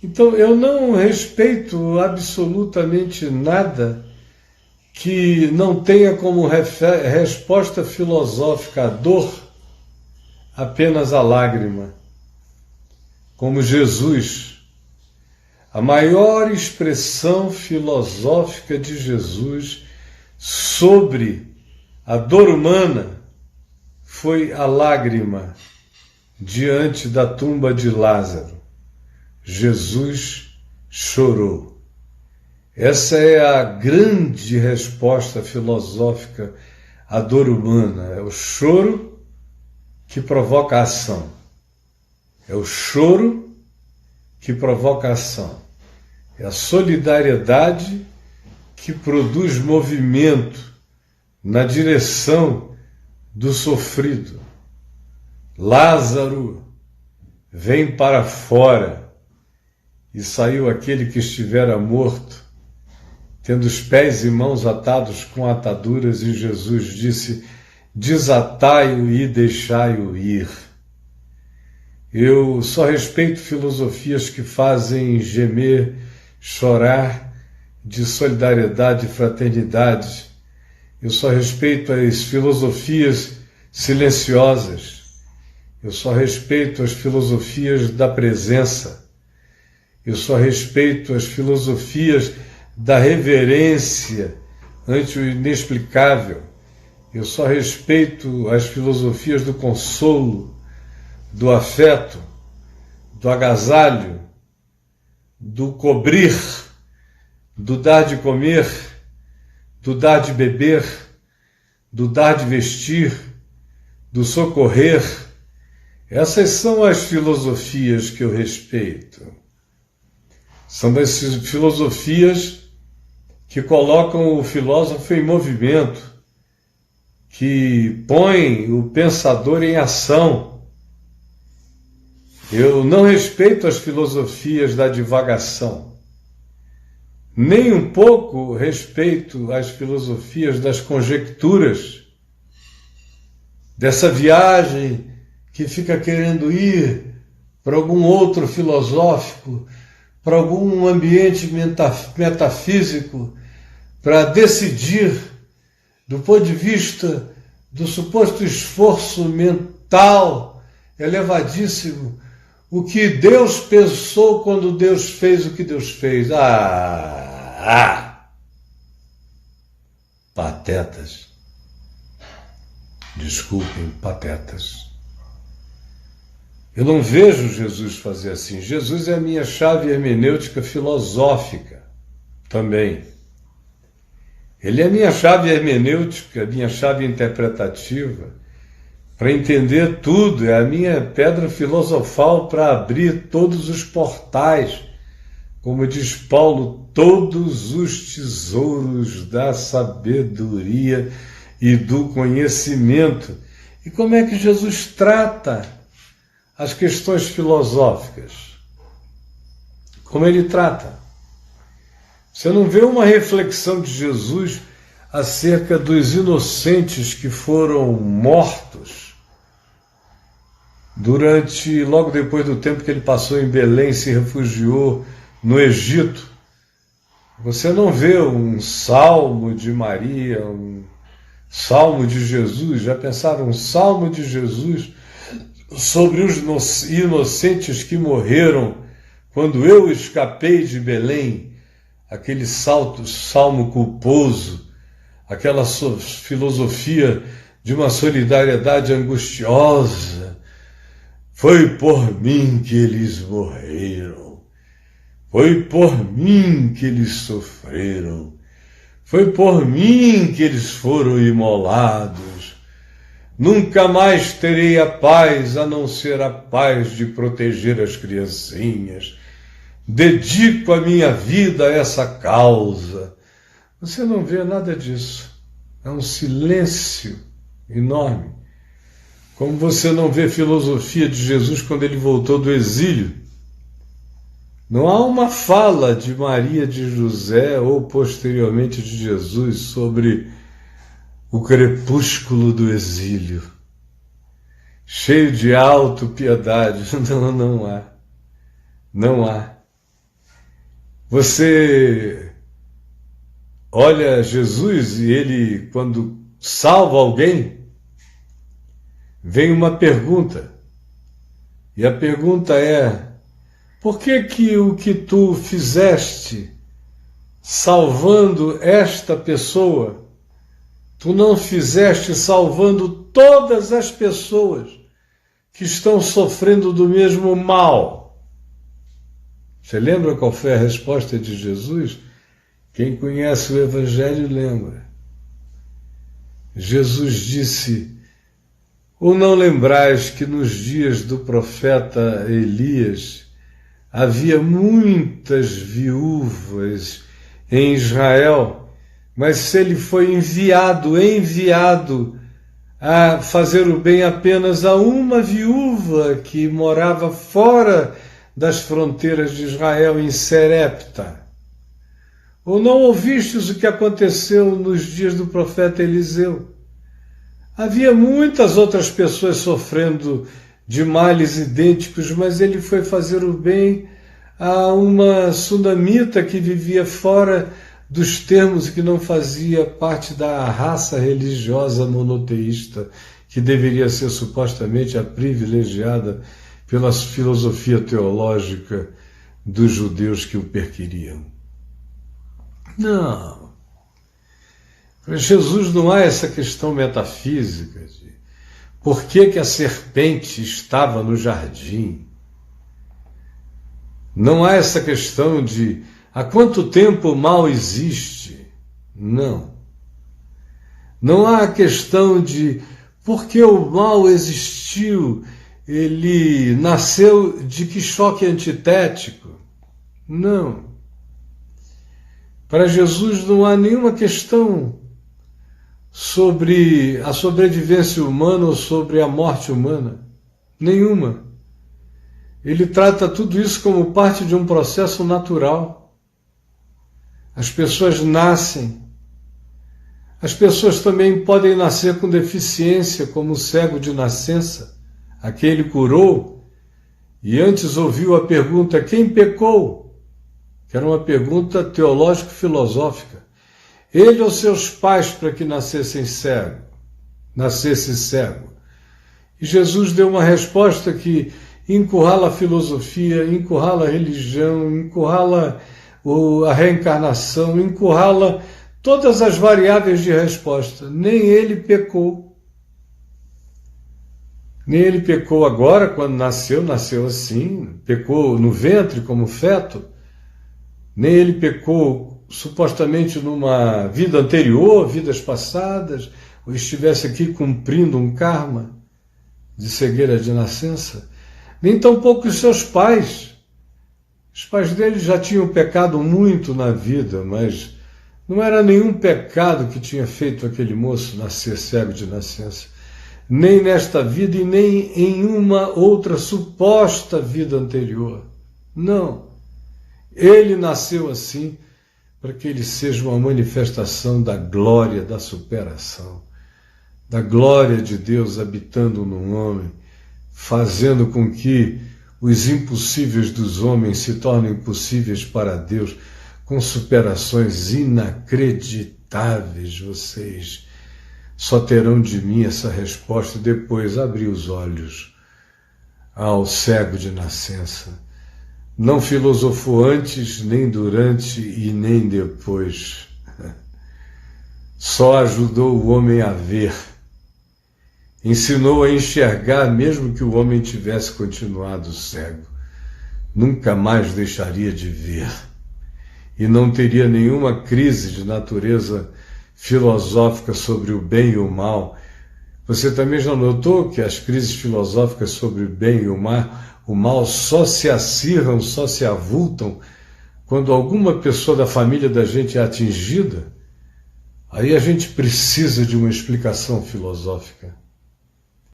Então, eu não respeito absolutamente nada que não tenha como resposta filosófica a dor apenas a lágrima. Como Jesus, a maior expressão filosófica de Jesus sobre a dor humana foi a lágrima diante da tumba de Lázaro. Jesus chorou. Essa é a grande resposta filosófica à dor humana. É o choro que provoca a ação. É o choro que provoca a ação. É a solidariedade que produz movimento na direção do sofrido. Lázaro, vem para fora. E saiu aquele que estivera morto, tendo os pés e mãos atados com ataduras, e Jesus disse: desatai-o e deixai-o ir. Eu só respeito filosofias que fazem gemer, chorar de solidariedade e fraternidade. Eu só respeito as filosofias silenciosas. Eu só respeito as filosofias da presença. Eu só respeito as filosofias da reverência ante o inexplicável. Eu só respeito as filosofias do consolo, do afeto, do agasalho, do cobrir, do dar de comer, do dar de beber, do dar de vestir, do socorrer. Essas são as filosofias que eu respeito. São as filosofias que colocam o filósofo em movimento, que põem o pensador em ação. Eu não respeito as filosofias da divagação, nem um pouco respeito as filosofias das conjecturas, dessa viagem que fica querendo ir para algum outro filosófico, para algum ambiente metafísico, para decidir, do ponto de vista do suposto esforço mental elevadíssimo, o que Deus pensou quando Deus fez o que Deus fez. Patetas. Desculpem, patetas. Eu não vejo Jesus fazer assim. Jesus é a minha chave hermenêutica filosófica também. Ele é a minha chave hermenêutica, a minha chave interpretativa para entender tudo. É a minha pedra filosofal para abrir todos os portais. Como diz Paulo, todos os tesouros da sabedoria e do conhecimento. E como é que Jesus trata as questões filosóficas? Como ele trata? Você não vê uma reflexão de Jesus acerca dos inocentes que foram mortos logo depois do tempo que ele passou em Belém e se refugiou no Egito. Você não vê um salmo de Maria, um salmo de Jesus. Já pensaram um salmo de Jesus sobre os inocentes que morreram quando eu escapei de Belém? Aquele salmo culposo, aquela filosofia de uma solidariedade angustiosa. Foi por mim que eles morreram. Foi por mim que eles sofreram. Foi por mim que eles foram imolados. Nunca mais terei a paz, a não ser a paz de proteger as criancinhas. Dedico a minha vida a essa causa. Você não vê nada disso. É um silêncio enorme. Como você não vê filosofia de Jesus quando ele voltou do exílio. Não há uma fala de Maria de José ou posteriormente de Jesus sobre o crepúsculo do exílio, cheio de autopiedade. Não há. Não há. Você olha Jesus e ele, quando salva alguém, vem uma pergunta. E a pergunta é: por que que o que tu fizeste salvando esta pessoa, tu não fizeste salvando todas as pessoas que estão sofrendo do mesmo mal? Você lembra qual foi a resposta de Jesus? Quem conhece o Evangelho lembra. Jesus disse: ou não lembrais que nos dias do profeta Elias havia muitas viúvas em Israel, mas se ele foi enviado a fazer o bem apenas a uma viúva que morava fora das fronteiras de Israel, em Serepta. Ou não ouvistes o que aconteceu nos dias do profeta Eliseu? Havia muitas outras pessoas sofrendo de males idênticos, mas ele foi fazer o bem a uma sunamita que vivia fora dos termos e que não fazia parte da raça religiosa monoteísta, que deveria ser supostamente a privilegiada pela filosofia teológica dos judeus que o perquiriam. Não. Para Jesus não há essa questão metafísica de por que a serpente estava no jardim. Não há essa questão de há quanto tempo o mal existe. Não. Não há a questão de por que o mal existiu, ele nasceu de que choque antitético. Não. Para Jesus não há nenhuma questão sobre a sobrevivência humana ou sobre a morte humana. Nenhuma. Ele trata tudo isso como parte de um processo natural. As pessoas nascem. As pessoas também podem nascer com deficiência, como o cego de nascença, a quem ele curou, e antes ouviu a pergunta: quem pecou? Que era uma pergunta teológico-filosófica. Ele ou seus pais para que nascesse cego? E Jesus deu uma resposta que encurrala a filosofia, encurrala a religião, encurrala a reencarnação, encurrala todas as variáveis de resposta. Nem ele pecou. Nem ele pecou agora, quando nasceu assim, pecou no ventre como feto. Nem ele pecou supostamente numa vida anterior, vidas passadas, ou estivesse aqui cumprindo um karma de cegueira de nascença. Nem tampouco os seus pais. Os pais dele já tinham pecado muito na vida, mas não era nenhum pecado que tinha feito aquele moço nascer cego de nascença. Nem nesta vida e nem em uma outra suposta vida anterior. Não. Ele nasceu assim para que ele seja uma manifestação da glória da superação, da glória de Deus habitando num homem, fazendo com que os impossíveis dos homens se tornem possíveis para Deus, com superações inacreditáveis. Vocês só terão de mim essa resposta e depois abrir os olhos ao cego de nascença. Não filosofou antes, nem durante e nem depois. Só ajudou o homem a ver. Ensinou a enxergar, mesmo que o homem tivesse continuado cego. Nunca mais deixaria de ver. E não teria nenhuma crise de natureza filosófica sobre o bem e o mal. Você também já notou que as crises filosóficas sobre o bem e o mal só se acirram, só se avultam quando alguma pessoa da família da gente é atingida? Aí a gente precisa de uma explicação filosófica.